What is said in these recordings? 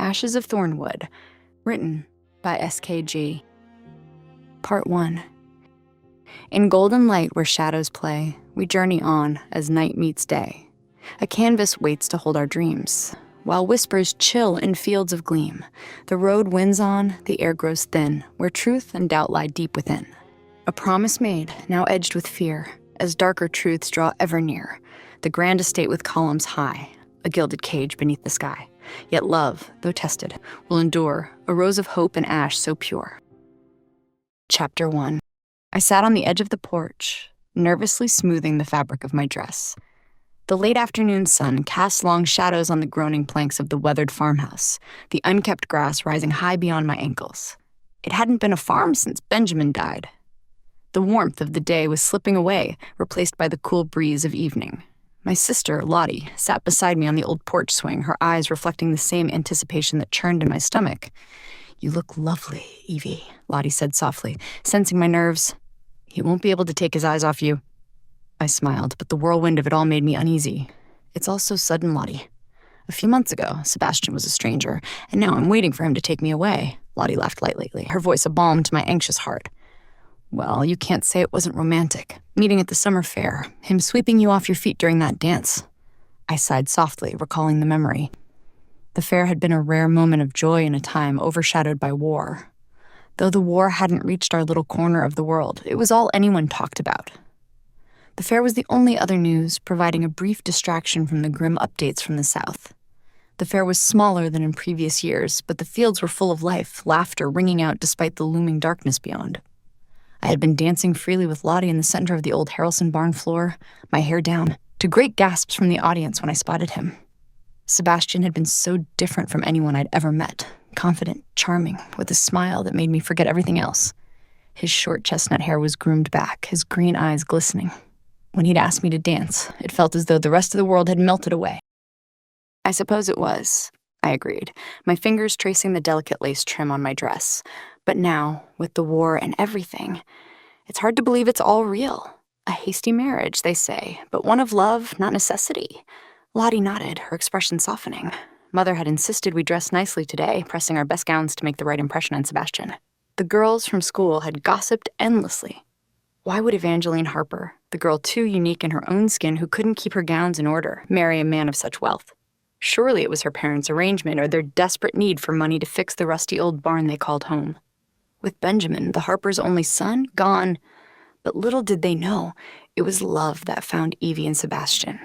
Ashes of Thornewood, written by S.K.J. Part 1. In golden light where shadows play, we journey on as night meets day. A canvas waits to hold our dreams, while whispers chill in fields of gleam. The road winds on, the air grows thin, where truth and doubt lie deep within. A promise made, now edged with fear, as darker truths draw ever near. The grand estate with columns high, a gilded cage beneath the sky. Yet love, though tested, will endure, a rose of hope and ash so pure. Chapter 1. I sat on the edge of the porch, nervously smoothing the fabric of my dress. The late afternoon sun cast long shadows on the groaning planks of the weathered farmhouse, the unkept grass rising high beyond my ankles. It hadn't been a farm since Benjamin died. The warmth of the day was slipping away, replaced by the cool breeze of evening. My sister, Lottie, sat beside me on the old porch swing, her eyes reflecting the same anticipation that churned in my stomach. "You look lovely, Evie," Lottie said softly, sensing my nerves. "He won't be able to take his eyes off you." I smiled, but the whirlwind of it all made me uneasy. "It's all so sudden, Lottie. A few months ago, Sebastian was a stranger, and now I'm waiting for him to take me away." Lottie laughed lightly, her voice a balm to my anxious heart. "Well, you can't say it wasn't romantic. Meeting at the summer fair, him sweeping you off your feet during that dance." I sighed softly, recalling the memory. The fair had been a rare moment of joy in a time overshadowed by war. Though the war hadn't reached our little corner of the world, it was all anyone talked about. The fair was the only other news, providing a brief distraction from the grim updates from the south. The fair was smaller than in previous years, but the fields were full of life, laughter ringing out despite the looming darkness beyond. I had been dancing freely with Lottie in the center of the old Harrelson barn floor, my hair down, to great gasps from the audience when I spotted him. Sebastian had been so different from anyone I'd ever met, confident, charming, with a smile that made me forget everything else. His short chestnut hair was groomed back, his green eyes glistening. When he'd asked me to dance, it felt as though the rest of the world had melted away. "I suppose it was," I agreed, my fingers tracing the delicate lace trim on my dress. But now, with the war and everything, it's hard to believe it's all real. A hasty marriage, they say, but one of love, not necessity. Lottie nodded, her expression softening. Mother had insisted we dress nicely today, pressing our best gowns to make the right impression on Sebastian. The girls from school had gossiped endlessly. Why would Evangeline Harper, the girl too unique in her own skin who couldn't keep her gowns in order, marry a man of such wealth? Surely it was her parents' arrangement or their desperate need for money to fix the rusty old barn they called home. With Benjamin, the Harpers' only son, gone. But little did they know, it was love that found Evie and Sebastian.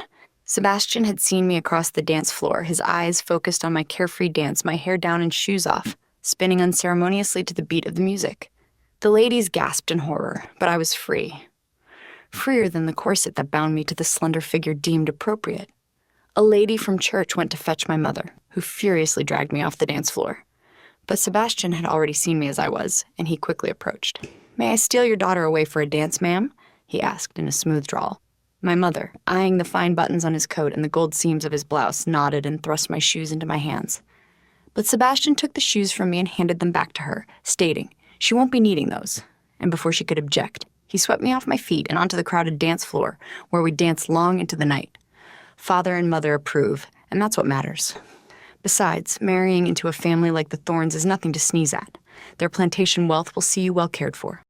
Sebastian had seen me across the dance floor, his eyes focused on my carefree dance, my hair down and shoes off, spinning unceremoniously to the beat of the music. The ladies gasped in horror, but I was free. Freer than the corset that bound me to the slender figure deemed appropriate. A lady from church went to fetch my mother, who furiously dragged me off the dance floor. But Sebastian had already seen me as I was, and he quickly approached. "May I steal your daughter away for a dance, ma'am?" he asked in a smooth drawl. My mother, eyeing the fine buttons on his coat and the gold seams of his blouse, nodded and thrust my shoes into my hands. But Sebastian took the shoes from me and handed them back to her, stating, "She won't be needing those." And before she could object, he swept me off my feet and onto the crowded dance floor, where we danced long into the night. Father and mother approve, and that's what matters. Besides, marrying into a family like the Thorns is nothing to sneeze at. Their plantation wealth will see you well cared for.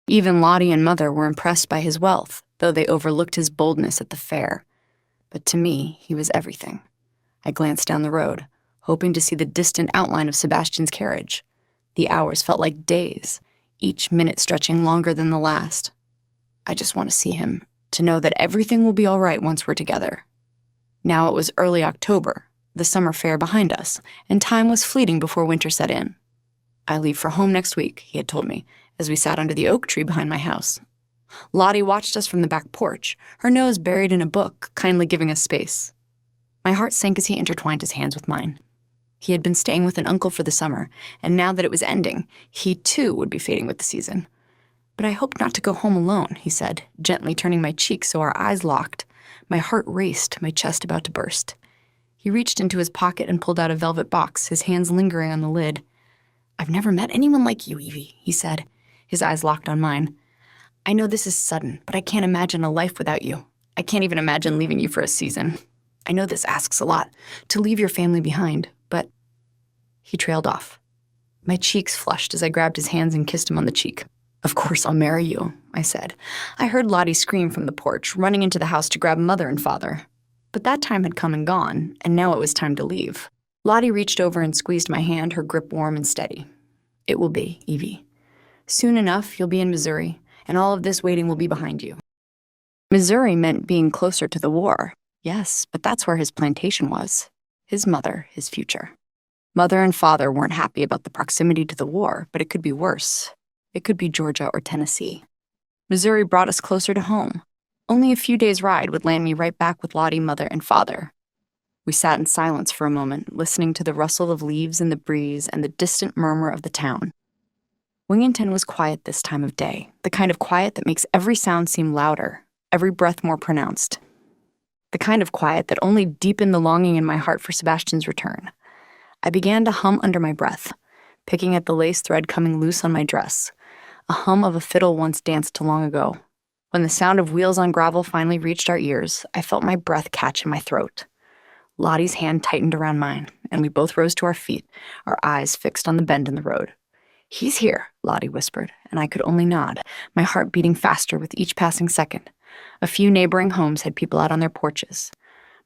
Even Lottie and Mother were impressed by his wealth, though they overlooked his boldness at the fair. But to me, he was everything. I glanced down the road, hoping to see the distant outline of Sebastian's carriage. The hours felt like days, each minute stretching longer than the last. I just want to see him, to know that everything will be all right once we're together. Now it was early October, the summer fair behind us, and time was fleeting before winter set in. "I leave for home next week," he had told me, as we sat under the oak tree behind my house. Lottie watched us from the back porch, her nose buried in a book, kindly giving us space. My heart sank as he intertwined his hands with mine. He had been staying with an uncle for the summer, and now that it was ending, he too would be fading with the season. "But I hope not to go home alone," he said, gently turning my cheek so our eyes locked. My heart raced, my chest about to burst. He reached into his pocket and pulled out a velvet box, his hands lingering on the lid. "I've never met anyone like you, Evie," he said, his eyes locked on mine. "I know this is sudden, but I can't imagine a life without you. I can't even imagine leaving you for a season. I know this asks a lot, to leave your family behind, but He trailed off. My cheeks flushed as I grabbed his hands and kissed him on the cheek. "Of course I'll marry you," I said. I heard Lottie scream from the porch, running into the house to grab Mother and Father. But that time had come and gone, and now it was time to leave. Lottie reached over and squeezed my hand, her grip warm and steady. "It will be, Evie. Soon enough, you'll be in Missouri, and all of this waiting will be behind you." Missouri meant being closer to the war. Yes, but that's where his plantation was. His mother, his future. Mother and Father weren't happy about the proximity to the war, but it could be worse. It could be Georgia or Tennessee. Missouri brought us closer to home. Only a few days' ride would land me right back with Lottie, Mother, and Father. We sat in silence for a moment, listening to the rustle of leaves in the breeze and the distant murmur of the town. Wingington was quiet this time of day, the kind of quiet that makes every sound seem louder, every breath more pronounced. The kind of quiet that only deepened the longing in my heart for Sebastian's return. I began to hum under my breath, picking at the lace thread coming loose on my dress, a hum of a fiddle once danced to long ago. When the sound of wheels on gravel finally reached our ears, I felt my breath catch in my throat. Lottie's hand tightened around mine, and we both rose to our feet, our eyes fixed on the bend in the road. "He's here," Lottie whispered, and I could only nod, my heart beating faster with each passing second. A few neighboring homes had people out on their porches.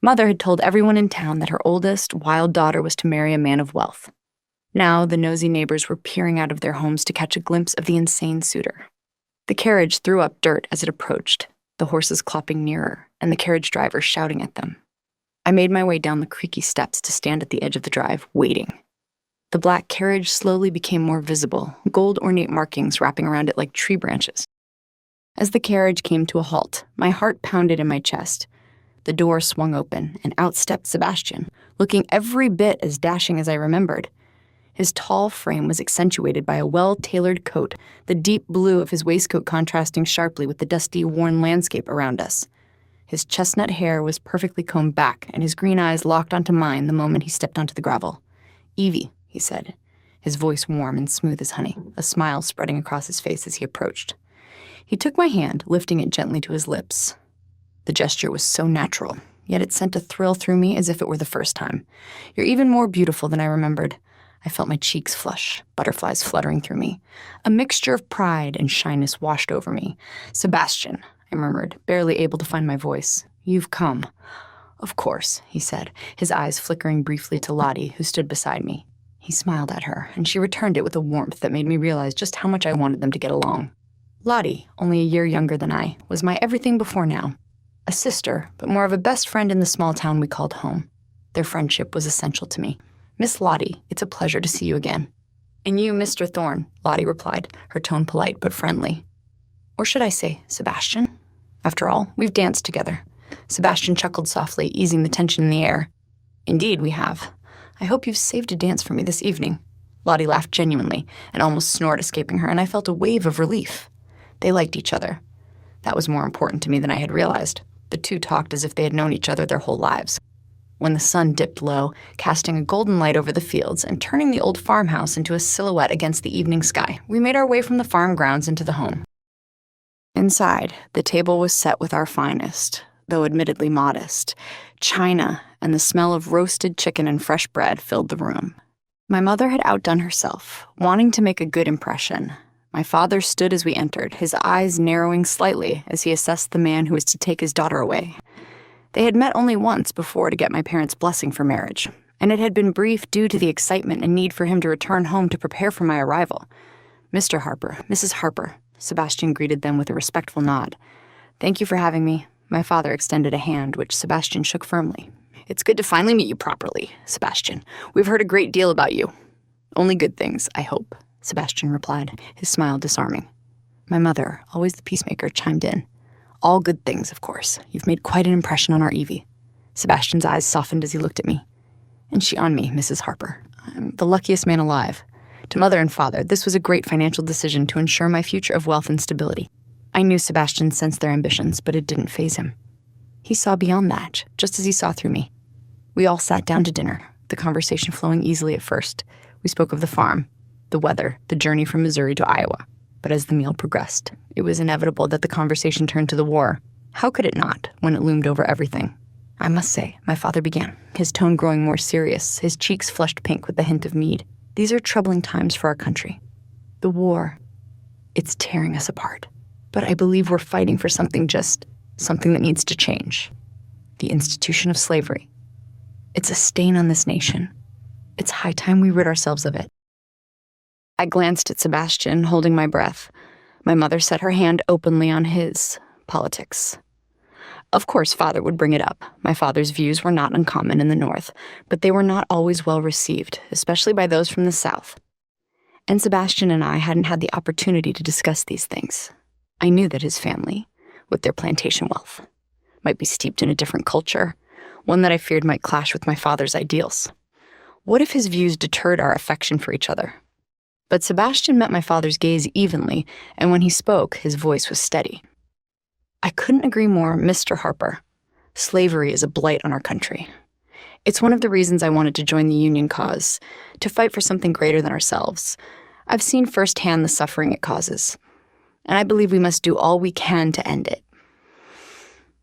Mother had told everyone in town that her oldest, wild daughter was to marry a man of wealth. Now the nosy neighbors were peering out of their homes to catch a glimpse of the insane suitor. The carriage threw up dirt as it approached, the horses clopping nearer, and the carriage driver shouting at them. I made my way down the creaky steps to stand at the edge of the drive, waiting. The black carriage slowly became more visible, gold ornate markings wrapping around it like tree branches. As the carriage came to a halt, my heart pounded in my chest. The door swung open, and out stepped Sebastian, looking every bit as dashing as I remembered. His tall frame was accentuated by a well-tailored coat, the deep blue of his waistcoat contrasting sharply with the dusty, worn landscape around us. His chestnut hair was perfectly combed back, and his green eyes locked onto mine the moment he stepped onto the gravel. "Evie," he said, his voice warm and smooth as honey, a smile spreading across his face as he approached. He took my hand, lifting it gently to his lips. The gesture was so natural, yet it sent a thrill through me as if it were the first time. "You're even more beautiful than I remembered." I felt my cheeks flush, butterflies fluttering through me. A mixture of pride and shyness washed over me. "Sebastian," I murmured, barely able to find my voice. "You've come." "Of course," he said, his eyes flickering briefly to Lottie, who stood beside me. He smiled at her, and she returned it with a warmth that made me realize just how much I wanted them to get along. Lottie, only a year younger than I, was my everything before now. A sister, but more of a best friend in the small town we called home. Their friendship was essential to me. "Miss Lottie, it's a pleasure to see you again." "And you, Mr. Thorn," Lottie replied, her tone polite but friendly. "Or should I say, Sebastian? After all, we've danced together." Sebastian chuckled softly, easing the tension in the air. "Indeed, we have. I hope you've saved a dance for me this evening." Lottie laughed genuinely, an almost snort escaping her, and I felt a wave of relief. They liked each other. That was more important to me than I had realized. The two talked as if they had known each other their whole lives. When the sun dipped low, casting a golden light over the fields and turning the old farmhouse into a silhouette against the evening sky, we made our way from the farm grounds into the home. Inside, the table was set with our finest, though admittedly modest. China and the smell of roasted chicken and fresh bread filled the room. My mother had outdone herself, wanting to make a good impression. My father stood as we entered, his eyes narrowing slightly as he assessed the man who was to take his daughter away. They had met only once before to get my parents' blessing for marriage, and it had been brief due to the excitement and need for him to return home to prepare for my arrival. "Mr. Harper, Mrs. Harper," Sebastian greeted them with a respectful nod. "Thank you for having me." My father extended a hand, which Sebastian shook firmly. "It's good to finally meet you properly, Sebastian. We've heard a great deal about you." "Only good things, I hope," Sebastian replied, his smile disarming. My mother, always the peacemaker, chimed in. "All good things, of course. You've made quite an impression on our Evie." Sebastian's eyes softened as he looked at me. "And she on me, Mrs. Harper. I'm the luckiest man alive. To mother and father, this was a great financial decision to ensure my future of wealth and stability." I knew Sebastian sensed their ambitions, but it didn't faze him. He saw beyond that, just as he saw through me. We all sat down to dinner, the conversation flowing easily at first. We spoke of the farm, the weather, the journey from Missouri to Iowa. But as the meal progressed, it was inevitable that the conversation turned to the war. How could it not, when it loomed over everything? "I must say," my father began, his tone growing more serious, his cheeks flushed pink with the hint of mead. These are troubling times for our country. The war, it's tearing us apart. But I believe we're fighting for something that needs to change. The institution of slavery. It's a stain on this nation. It's high time we rid ourselves of it. I glanced at Sebastian, holding my breath. My mother set her hand openly on his politics. Of course, Father would bring it up. My father's views were not uncommon in the North, but they were not always well received, especially by those from the South. And Sebastian and I hadn't had the opportunity to discuss these things. I knew that his family, with their plantation wealth, might be steeped in a different culture, one that I feared might clash with my father's ideals. What if his views deterred our affection for each other? But Sebastian met my father's gaze evenly, and when he spoke, his voice was steady. I couldn't agree more, Mr. Harper. Slavery is a blight on our country. It's one of the reasons I wanted to join the Union cause, to fight for something greater than ourselves. I've seen firsthand the suffering it causes, and I believe we must do all we can to end it.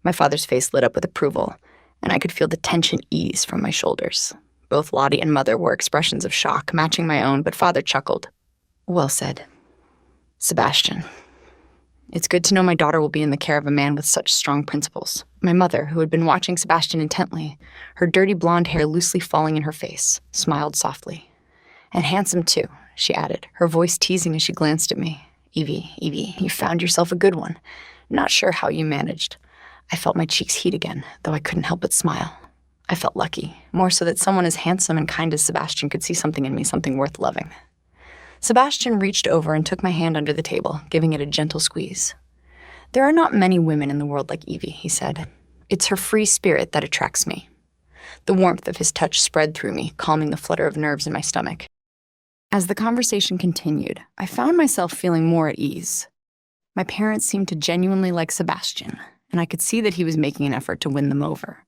My father's face lit up with approval, and I could feel the tension ease from my shoulders. Both Lottie and Mother wore expressions of shock, matching my own, but Father chuckled. Well said. Sebastian. It's good to know my daughter will be in the care of a man with such strong principles. My mother, who had been watching Sebastian intently, her dirty blonde hair loosely falling in her face, smiled softly. And handsome too, she added, her voice teasing as she glanced at me. Evie, you found yourself a good one. Not sure how you managed. I felt my cheeks heat again, though I couldn't help but smile. I felt lucky, more so that someone as handsome and kind as Sebastian could see something in me, something worth loving. Sebastian reached over and took my hand under the table, giving it a gentle squeeze. There are not many women in the world like Evie, he said. It's her free spirit that attracts me. The warmth of his touch spread through me, calming the flutter of nerves in my stomach. As the conversation continued, I found myself feeling more at ease. My parents seemed to genuinely like Sebastian, and I could see that he was making an effort to win them over.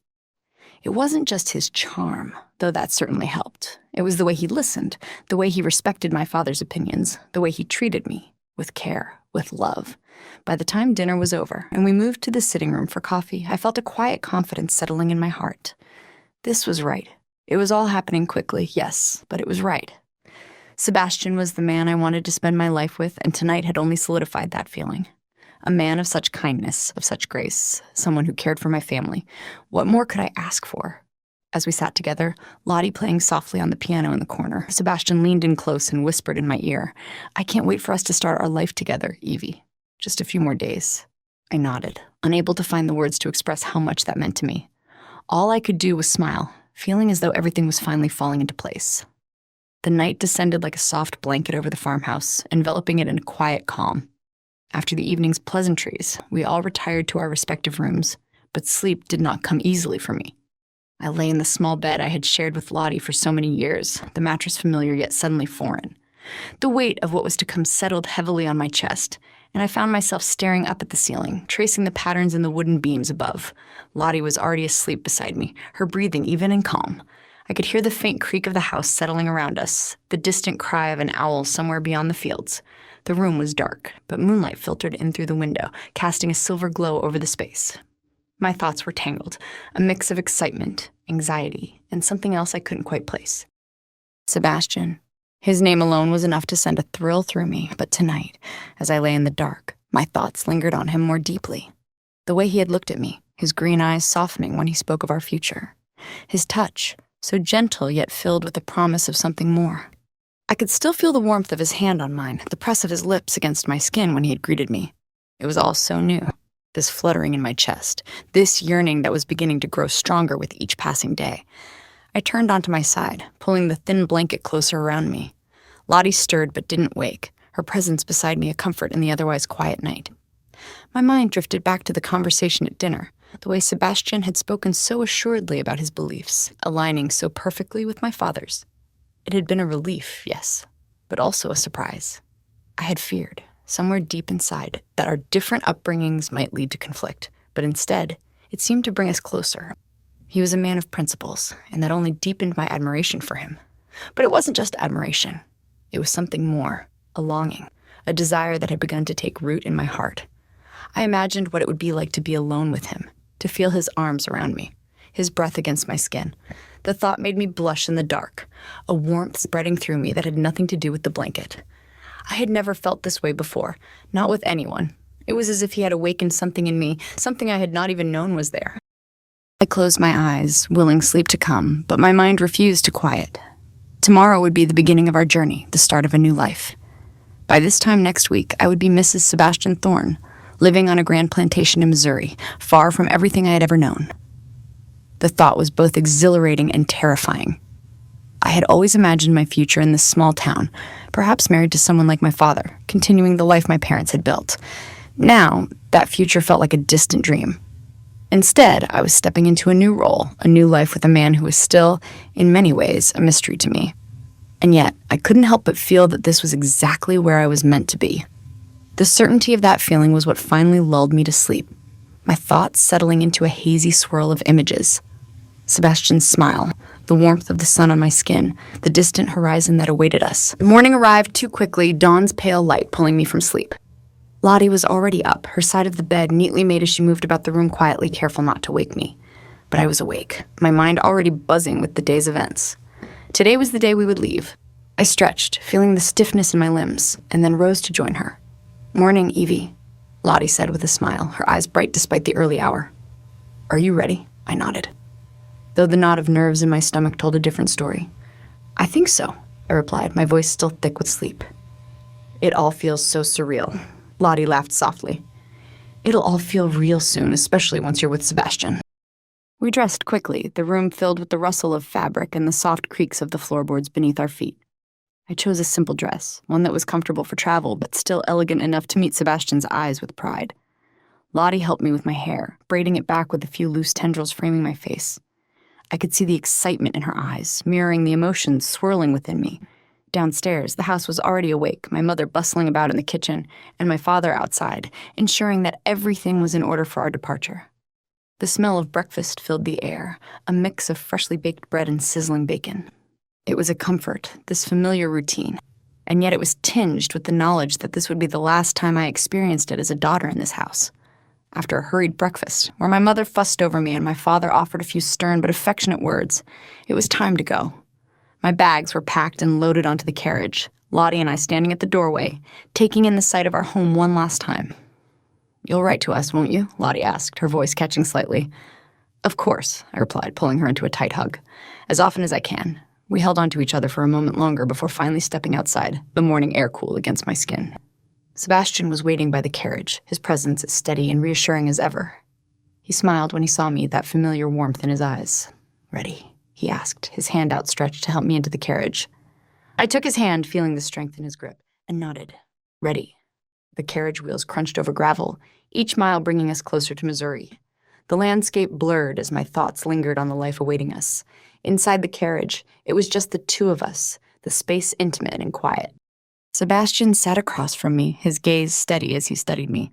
It wasn't just his charm, though that certainly helped. It was the way he listened, the way he respected my father's opinions, the way he treated me, with care, with love. By the time dinner was over and we moved to the sitting room for coffee, I felt a quiet confidence settling in my heart. This was right. It was all happening quickly, yes, but it was right. Sebastian was the man I wanted to spend my life with, and tonight had only solidified that feeling. A man of such kindness, of such grace, someone who cared for my family. What more could I ask for? As we sat together, Lottie playing softly on the piano in the corner, Sebastian leaned in close and whispered in my ear, I can't wait for us to start our life together, Evie. Just a few more days. I nodded, unable to find the words to express how much that meant to me. All I could do was smile, feeling as though everything was finally falling into place. The night descended like a soft blanket over the farmhouse, enveloping it in a quiet calm. After the evening's pleasantries, we all retired to our respective rooms, but sleep did not come easily for me. I lay in the small bed I had shared with Lottie for so many years, the mattress familiar yet suddenly foreign. The weight of what was to come settled heavily on my chest, and I found myself staring up at the ceiling, tracing the patterns in the wooden beams above. Lottie was already asleep beside me, her breathing even and calm. I could hear the faint creak of the house settling around us, the distant cry of an owl somewhere beyond the fields. The room was dark, but moonlight filtered in through the window, casting a silver glow over the space. My thoughts were tangled, a mix of excitement, anxiety, and something else I couldn't quite place. Sebastian. His name alone was enough to send a thrill through me, but tonight, as I lay in the dark, my thoughts lingered on him more deeply. The way he had looked at me, his green eyes softening when he spoke of our future. His touch, so gentle yet filled with the promise of something more. I could still feel the warmth of his hand on mine, the press of his lips against my skin when he had greeted me. It was all so new, this fluttering in my chest, this yearning that was beginning to grow stronger with each passing day. I turned onto my side, pulling the thin blanket closer around me. Lottie stirred but didn't wake, her presence beside me a comfort in the otherwise quiet night. My mind drifted back to the conversation at dinner, the way Sebastian had spoken so assuredly about his beliefs, aligning so perfectly with my father's. It had been a relief, yes, but also a surprise. I had feared, somewhere deep inside, that our different upbringings might lead to conflict, but instead, it seemed to bring us closer. He was a man of principles, and that only deepened my admiration for him. But it wasn't just admiration. It was something more, a longing, a desire that had begun to take root in my heart. I imagined what it would be like to be alone with him, to feel his arms around me, his breath against my skin, The thought made me blush in the dark, a warmth spreading through me that had nothing to do with the blanket. I had never felt this way before, not with anyone. It was as if he had awakened something in me, something I had not even known was there. I closed my eyes, willing sleep to come, but my mind refused to quiet. Tomorrow would be the beginning of our journey, the start of a new life. By this time next week, I would be Mrs. Sebastian Thorn, living on a grand plantation in Missouri, far from everything I had ever known. The thought was both exhilarating and terrifying. I had always imagined my future in this small town, perhaps married to someone like my father, continuing the life my parents had built. Now, that future felt like a distant dream. Instead, I was stepping into a new role, a new life with a man who was still, in many ways, a mystery to me. And yet, I couldn't help but feel that this was exactly where I was meant to be. The certainty of that feeling was what finally lulled me to sleep, my thoughts settling into a hazy swirl of images. Sebastian's smile, the warmth of the sun on my skin, the distant horizon that awaited us. The morning arrived too quickly, dawn's pale light pulling me from sleep. Lottie was already up, her side of the bed neatly made as she moved about the room quietly, careful not to wake me. But I was awake, my mind already buzzing with the day's events. Today was the day we would leave. I stretched, feeling the stiffness in my limbs, and then rose to join her. "Morning, Evie," Lottie said with a smile, her eyes bright despite the early hour. "Are you ready?" I nodded, though the knot of nerves in my stomach told a different story. "I think so," I replied, my voice still thick with sleep. "It all feels so surreal." Lottie laughed softly. "It'll all feel real soon, especially once you're with Sebastian." We dressed quickly, the room filled with the rustle of fabric and the soft creaks of the floorboards beneath our feet. I chose a simple dress, one that was comfortable for travel, but still elegant enough to meet Sebastian's eyes with pride. Lottie helped me with my hair, braiding it back with a few loose tendrils framing my face. I could see the excitement in her eyes, mirroring the emotions swirling within me. Downstairs, the house was already awake, my mother bustling about in the kitchen, and my father outside, ensuring that everything was in order for our departure. The smell of breakfast filled the air, a mix of freshly baked bread and sizzling bacon. It was a comfort, this familiar routine, and yet it was tinged with the knowledge that this would be the last time I experienced it as a daughter in this house. After a hurried breakfast, where my mother fussed over me and my father offered a few stern but affectionate words, it was time to go. My bags were packed and loaded onto the carriage, Lottie and I standing at the doorway, taking in the sight of our home one last time. "You'll write to us, won't you?" Lottie asked, her voice catching slightly. "Of course," I replied, pulling her into a tight hug. "As often as I can." We held onto each other for a moment longer before finally stepping outside, the morning air cool against my skin. Sebastian was waiting by the carriage, his presence as steady and reassuring as ever. He smiled when he saw me, that familiar warmth in his eyes. "Ready?" he asked, his hand outstretched to help me into the carriage. I took his hand, feeling the strength in his grip, and nodded. "Ready." The carriage wheels crunched over gravel, each mile bringing us closer to Missouri. The landscape blurred as my thoughts lingered on the life awaiting us. Inside the carriage, it was just the two of us, the space intimate and quiet. Sebastian sat across from me, his gaze steady as he studied me.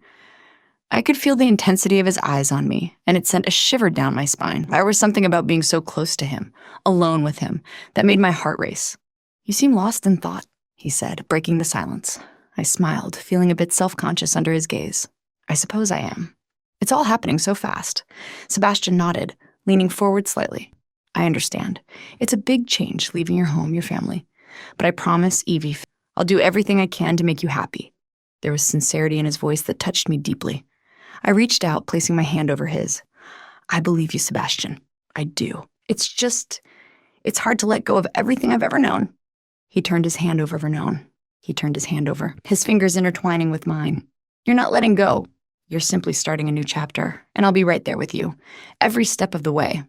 I could feel the intensity of his eyes on me, and it sent a shiver down my spine. There was something about being so close to him, alone with him, that made my heart race. "You seem lost in thought," he said, breaking the silence. I smiled, feeling a bit self-conscious under his gaze. "I suppose I am. It's all happening so fast." Sebastian nodded, leaning forward slightly. "I understand. It's a big change, leaving your home, your family. But I promise, Evie, I'll do everything I can to make you happy." There was sincerity in his voice that touched me deeply. I reached out, placing my hand over his. "I believe you, Sebastian. I do. It's hard to let go of everything I've ever known." He turned his hand over, his fingers intertwining with mine. "You're not letting go. You're simply starting a new chapter, and I'll be right there with you, every step of the way."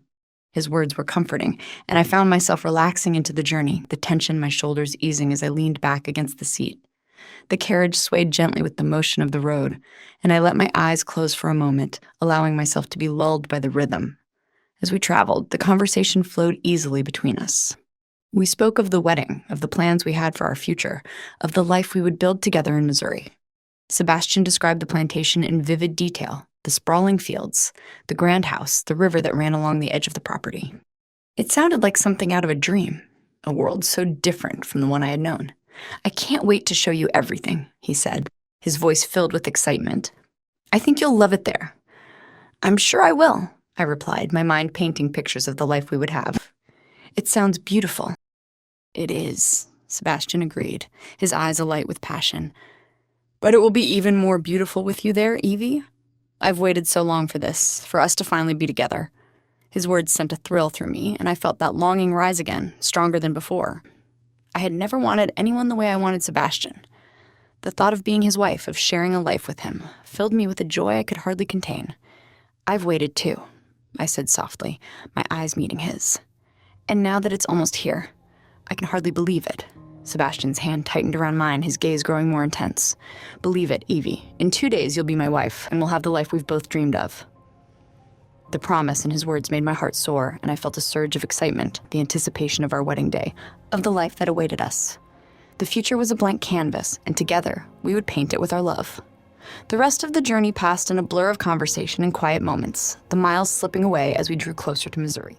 His words were comforting, and I found myself relaxing into the journey, the tension in my shoulders easing as I leaned back against the seat. The carriage swayed gently with the motion of the road, and I let my eyes close for a moment, allowing myself to be lulled by the rhythm. As we traveled, the conversation flowed easily between us. We spoke of the wedding, of the plans we had for our future, of the life we would build together in Missouri. Sebastian described the plantation in vivid detail, the sprawling fields, the grand house, the river that ran along the edge of the property. It sounded like something out of a dream, a world so different from the one I had known. "I can't wait to show you everything," he said, his voice filled with excitement. "I think you'll love it there." "I'm sure I will," I replied, my mind painting pictures of the life we would have. It sounds beautiful. It is, Sebastian agreed, his eyes alight with passion. But it will be even more beautiful with you there, Evie. I've waited so long for this, for us to finally be together. His words sent a thrill through me, and I felt that longing rise again, stronger than before. I had never wanted anyone the way I wanted Sebastian. The thought of being his wife, of sharing a life with him, filled me with a joy I could hardly contain. I've waited too, I said softly, my eyes meeting his. And now that it's almost here, I can hardly believe it. Sebastian's hand tightened around mine, his gaze growing more intense. Believe it, Evie. In 2 days, you'll be my wife, and we'll have the life we've both dreamed of. The promise in his words made my heart soar, and I felt a surge of excitement, the anticipation of our wedding day, of the life that awaited us. The future was a blank canvas, and together, we would paint it with our love. The rest of the journey passed in a blur of conversation and quiet moments, the miles slipping away as we drew closer to Missouri.